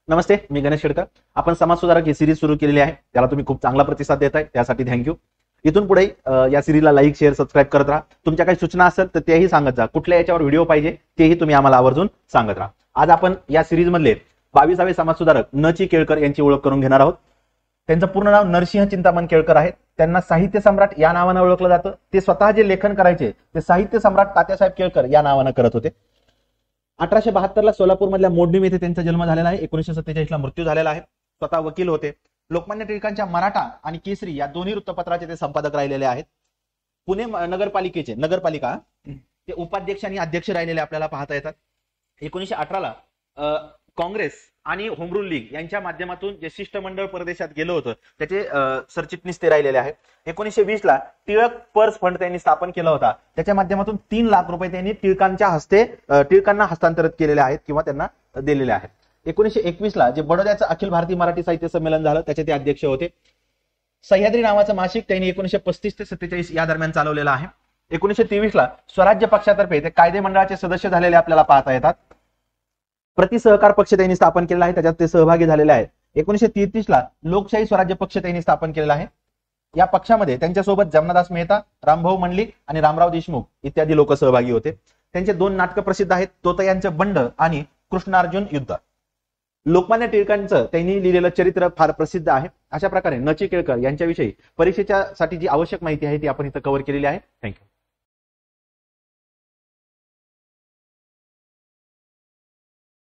नमस्ते, मी गणेश शेडकर. आपण समाज सुधारक ही सिरीज सुरू केलेली आहे. त्याला तुम्ही खूप चांगला प्रतिसाद देताय, त्यासाठी थँक्यू. इथून पुढे या सिरीजला लाईक, शेअर, सबस्क्राईब करत राहा. तुमच्या काही सूचना असेल तर तेही सांगत जा. कुठल्या याच्यावर व्हिडिओ पाहिजे तेही तुम्ही आम्हाला आवर्जून सांगत राहा. आज आपण या सिरीज मधले 22वे समाज सुधारक न.ची. केळकर यांची ओळख करून घेणार आहोत. त्यांचं पूर्ण नाव नरसिंह चिंतामण केळकर आहे. त्यांना साहित्य सम्राट या नावाने ओळखलं जातं. ते स्वतः जे लेखन करायचे ते साहित्य सम्राट तात्यासाहेब केळकर या नावाने करत होते. 1872 सोलापूर मधल्या मोडणीम येथे त्यांचा जन्म झालेला आहे. 1947 मृत्यू झालेला आहे. स्वतः वकील होते. लोकमान्य टिळकांच्या मराठा आणि केसरी या दोन्ही वृत्तपत्राचे ते संपादक राहिलेले आहेत. पुणे नगरपालिका ते उपाध्यक्ष आणि अध्यक्ष राहिलेले आपल्याला पाहता येतात. 1918 काँग्रेस आणि होम रूल लीग यांच्या माध्यमातून जे शिष्टमंडळ परदेशात गेलं होतं त्याचे सरचिटणीस ते राहिलेले आहेत. 1920 टिळक पर्स फंड त्यांनी स्थापन केला होता. त्याच्या माध्यमातून 3 लाख रुपये त्यांनी टिळकांना हस्तांतरित केलेले आहेत किंवा त्यांना दिलेले आहेत. 1921 जे बडोद्याचं अखिल भारतीय मराठी साहित्य संमेलन झालं त्याचे ते अध्यक्ष होते. सह्याद्री नावाचं मासिक त्यांनी 1935 ते 47 या दरम्यान चालवलेलं आहे. 1923 स्वराज्य पक्षातर्फे ते कायदे मंडळाचे सदस्य झालेले आपल्याला पाहता येतात. प्रतिसहकार पक्ष त्यांनी स्थापन केलेला आहे, त्याच्यात ते सहभागी झालेले आहेत. 1933 लोकशाही स्वराज्य पक्ष त्यांनी स्थापन केलेला आहे. या पक्षामध्ये त्यांच्यासोबत जमनादास मेहता, रामभाऊ मंडलिक आणि रामराव देशमुख इत्यादी लोक सहभागी होते. त्यांचे 2 नाटकं प्रसिद्ध आहेत, तोतयांचं बंड आणि कृष्णार्जुन युद्ध. लोकमान्य टिळकांचं त्यांनी लिहिलेलं चरित्र फार प्रसिद्ध आहे. अशा प्रकारे न.ची. केळकर यांच्याविषयी परीक्षेच्या साठी जी आवश्यक माहिती आहे ती आपण इथं कव्हर केलेली आहे. थँक्यू.